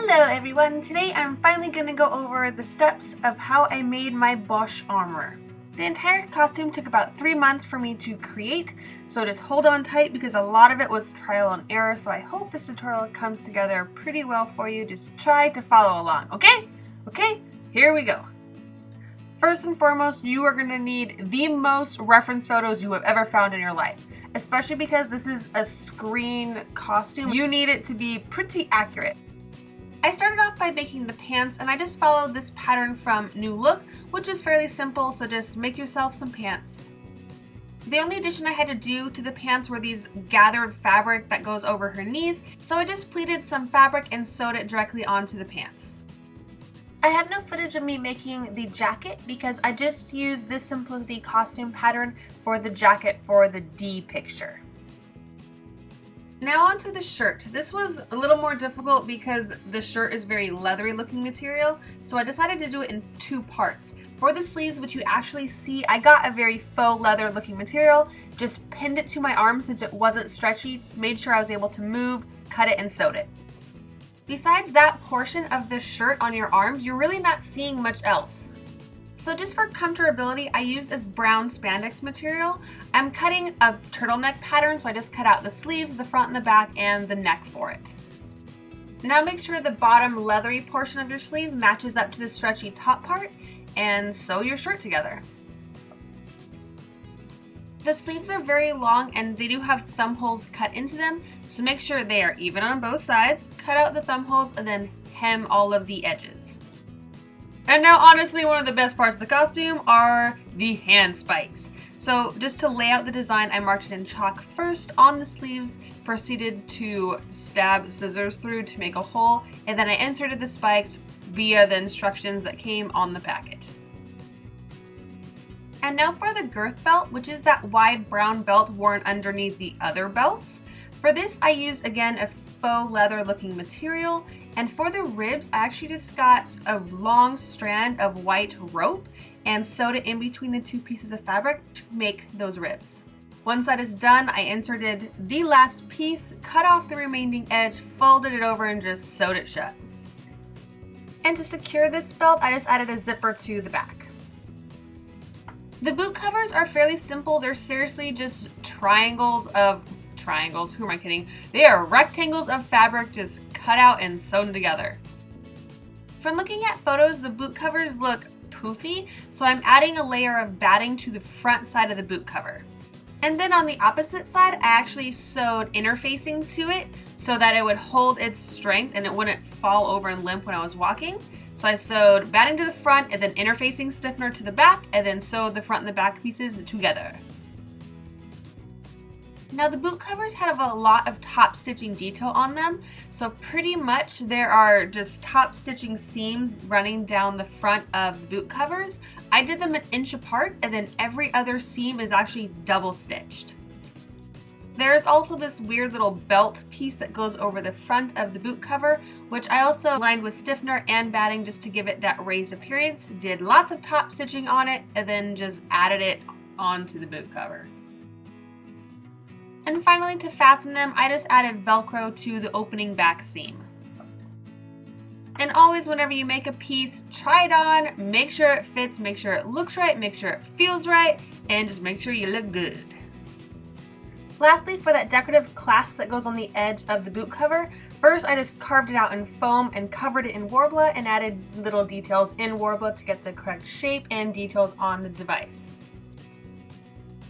Hello everyone! Today I'm finally going to go over the steps of how I made my Boushh armor. The entire costume took about 3 months for me to create, so just hold on tight because a lot of it was trial and error, so I hope this tutorial comes together pretty well for you. Just try to follow along, okay? Okay, here we go. First and foremost, you are going to need the most reference photos you have ever found in your life. Especially because this is a screen costume, you need it to be pretty accurate. I started off by making the pants and I just followed this pattern from New Look, which is fairly simple, so just make yourself some pants. The only addition I had to do to the pants were these gathered fabric that goes over her knees, so I just pleated some fabric and sewed it directly onto the pants. I have no footage of me making the jacket because I just used this Simplicity costume pattern for the jacket for the D picture. Now onto the shirt. This was a little more difficult because the shirt is very leathery looking material, so I decided to do it in 2 parts. For the sleeves, which you actually see, I got a very faux leather looking material, just pinned it to my arm since it wasn't stretchy, made sure I was able to move, cut it, and sewed it. Besides that portion of the shirt on your arms, you're really not seeing much else. So just for comfortability, I used this brown spandex material. I'm cutting a turtleneck pattern, so I just cut out the sleeves, the front and the back, and the neck for it. Now make sure the bottom leathery portion of your sleeve matches up to the stretchy top part, and sew your shirt together. The sleeves are very long and they do have thumb holes cut into them, so make sure they are even on both sides, cut out the thumb holes, and then hem all of the edges. And now honestly, one of the best parts of the costume are the hand spikes. So just to lay out the design, I marked it in chalk first on the sleeves, proceeded to stab scissors through to make a hole, and then I inserted the spikes via the instructions that came on the packet. And now for the girth belt, which is that wide brown belt worn underneath the other belts. For this, I used again a faux leather looking material, and for the ribs, I actually just got a long strand of white rope and sewed it in between the 2 pieces of fabric to make those ribs. Once that is done, I inserted the last piece, cut off the remaining edge, folded it over, and just sewed it shut. And to secure this belt, I just added a zipper to the back. The boot covers are fairly simple. They're seriously just who am I kidding? They are rectangles of fabric just cut out and sewn together. From looking at photos, the boot covers look poofy, so I'm adding a layer of batting to the front side of the boot cover. And then on the opposite side, I actually sewed interfacing to it so that it would hold its strength and it wouldn't fall over and limp when I was walking. So I sewed batting to the front and then interfacing stiffener to the back, and then sewed the front and the back pieces together. Now the boot covers have a lot of top stitching detail on them, so pretty much there are just top stitching seams running down the front of the boot covers. I did them an inch apart, and then every other seam is actually double stitched. There's also this weird little belt piece that goes over the front of the boot cover, which I also lined with stiffener and batting just to give it that raised appearance. Did lots of top stitching on it, and then just added it onto the boot cover. And finally, to fasten them, I just added Velcro to the opening back seam. And always whenever you make a piece, try it on, make sure it fits, make sure it looks right, make sure it feels right, and just make sure you look good. Lastly, for that decorative clasp that goes on the edge of the boot cover, first I just carved it out in foam and covered it in Worbla and added little details in Worbla to get the correct shape and details on the device.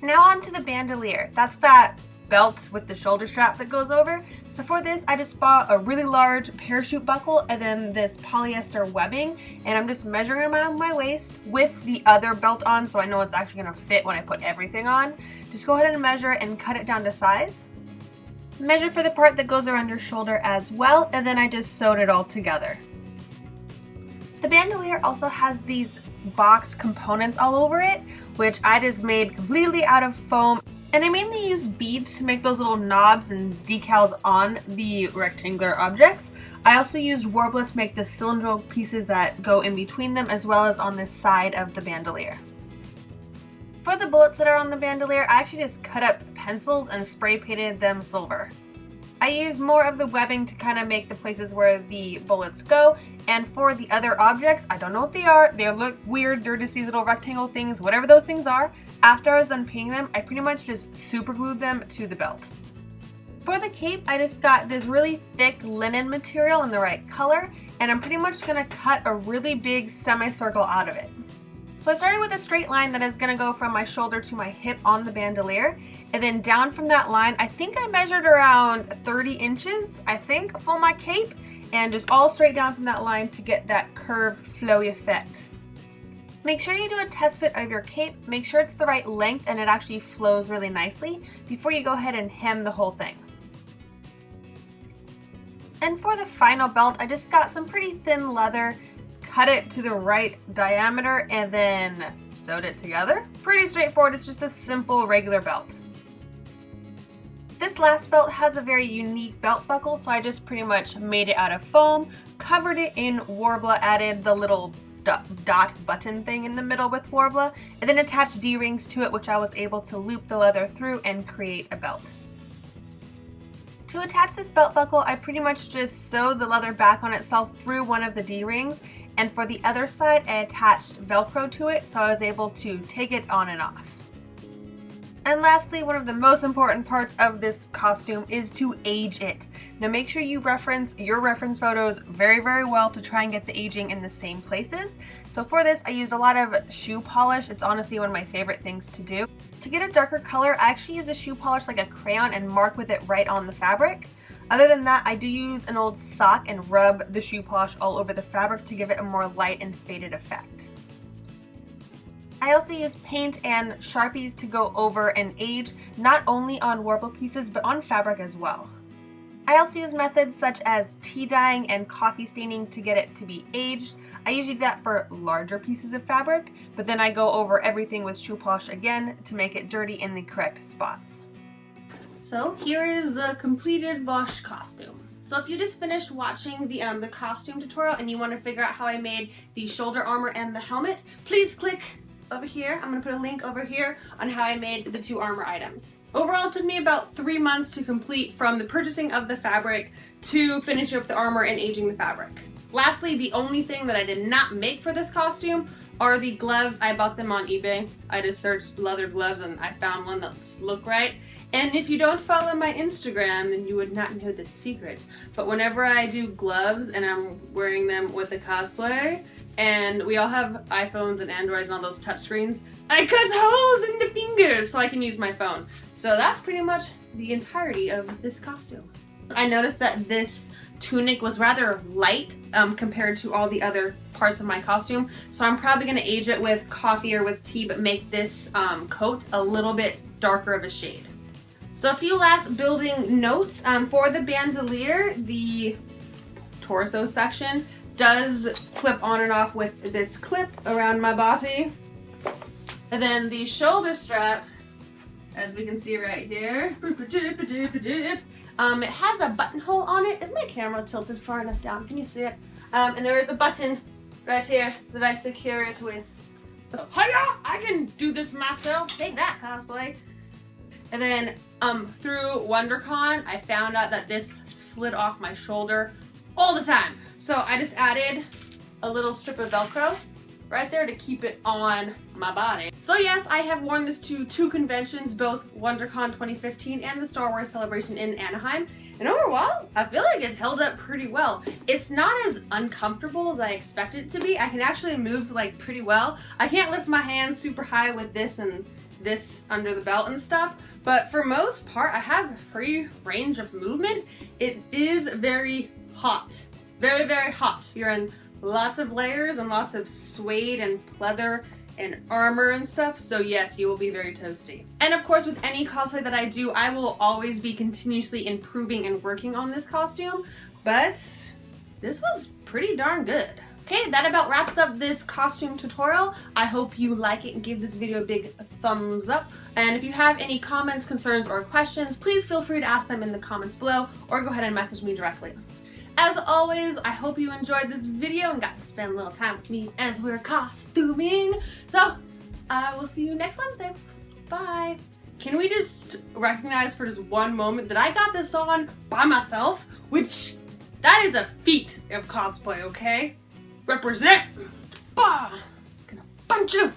Now on to the bandolier. That's that belt with the shoulder strap that goes over. So for this, I just bought a really large parachute buckle and then this polyester webbing, and I'm just measuring them out of my waist with the other belt on so I know it's actually going to fit when I put everything on. Just go ahead and measure and cut it down to size. Measure for the part that goes around your shoulder as well, and then I just sewed it all together. The bandolier also has these box components all over it, which I just made completely out of foam. And I mainly used beads to make those little knobs and decals on the rectangular objects. I also used Worbla to make the cylindrical pieces that go in between them, as well as on this side of the bandolier. For the bullets that are on the bandolier, I actually just cut up pencils and spray painted them silver. I use more of the webbing to kind of make the places where the bullets go, and for the other objects, I don't know what they are, they look weird, they're just these little rectangle things, whatever those things are. After I was done painting them, I pretty much just super glued them to the belt. For the cape, I just got this really thick linen material in the right color, and I'm pretty much going to cut a really big semicircle out of it. So I started with a straight line that is going to go from my shoulder to my hip on the bandolier, and then down from that line, I think I measured around 30 inches, I think, for my cape, and just all straight down from that line to get that curved, flowy effect. Make sure you do a test fit of your cape, make sure it's the right length and it actually flows really nicely before you go ahead and hem the whole thing. And for the final belt, I just got some pretty thin leather, cut it to the right diameter, and then sewed it together. Pretty straightforward, it's just a simple regular belt. This last belt has a very unique belt buckle, so I just pretty much made it out of foam, covered it in Worbla, added the little dot button thing in the middle with Worbla, and then attached D-rings to it, which I was able to loop the leather through and create a belt. To attach this belt buckle, I pretty much just sewed the leather back on itself through one of the D-rings, and for the other side I attached Velcro to it, so I was able to take it on and off. And lastly, one of the most important parts of this costume is to age it. Now make sure you reference your reference photos very, very well to try and get the aging in the same places. So for this, I used a lot of shoe polish. It's honestly one of my favorite things to do. To get a darker color, I actually use a shoe polish like a crayon and mark with it right on the fabric. Other than that, I do use an old sock and rub the shoe polish all over the fabric to give it a more light and faded effect. I also use paint and Sharpies to go over and age, not only on warble pieces, but on fabric as well. I also use methods such as tea dyeing and coffee staining to get it to be aged. I usually do that for larger pieces of fabric, but then I go over everything with shoe polish again to make it dirty in the correct spots. So here is the completed Boushh costume. So if you just finished watching the costume tutorial and you want to figure out how I made the shoulder armor and the helmet, please click over here. I'm going to put a link over here on how I made the two armor items. Overall, it took me about 3 months to complete from the purchasing of the fabric to finishing up the armor and aging the fabric. Lastly, the only thing that I did not make for this costume are the gloves. I bought them on eBay. I just searched leather gloves and I found one that looked right. And if you don't follow my Instagram, then you would not know the secret. But whenever I do gloves and I'm wearing them with a cosplay, and we all have iPhones and Androids and all those touchscreens, I cut holes in the fingers so I can use my phone. So that's pretty much the entirety of this costume. I noticed that this tunic was rather light compared to all the other parts of my costume, so I'm probably going to age it with coffee or with tea, but make this coat a little bit darker of a shade. So a few last building notes. For the bandolier, the torso section does clip on and off with this clip around my body. And then the shoulder strap, as we can see right here, it has a buttonhole on it. Is my camera tilted far enough down? Can you see it? And there is a button right here that I secure it with. So, hiya! I can do this myself. Take that, cosplay. And then through WonderCon, I found out that this slid off my shoulder all the time. So I just added a little strip of Velcro right there to keep it on my body. So yes, I have worn this to 2 conventions, both WonderCon 2015 and the Star Wars Celebration in Anaheim. And overall, I feel like it's held up pretty well. It's not as uncomfortable as I expected it to be. I can actually move like pretty well. I can't lift my hands super high with this and this under the belt and stuff, but for most part, I have a free range of movement. It is very hot. Very, very hot. You're in lots of layers and lots of suede and pleather and armor and stuff, so yes, you will be very toasty. And of course, with any cosplay that I do, I will always be continuously improving and working on this costume, but this was pretty darn good. Okay, that about wraps up this costume tutorial. I hope you like it and give this video a big thumbs up. And if you have any comments, concerns, or questions, please feel free to ask them in the comments below or go ahead and message me directly. As always, I hope you enjoyed this video and got to spend a little time with me as we're costuming. So, I will see you next Wednesday. Bye! can we just recognize for just one moment that I got this on by myself? Which, that is a feat of cosplay, okay? Represent! Bah! Gonna punch you!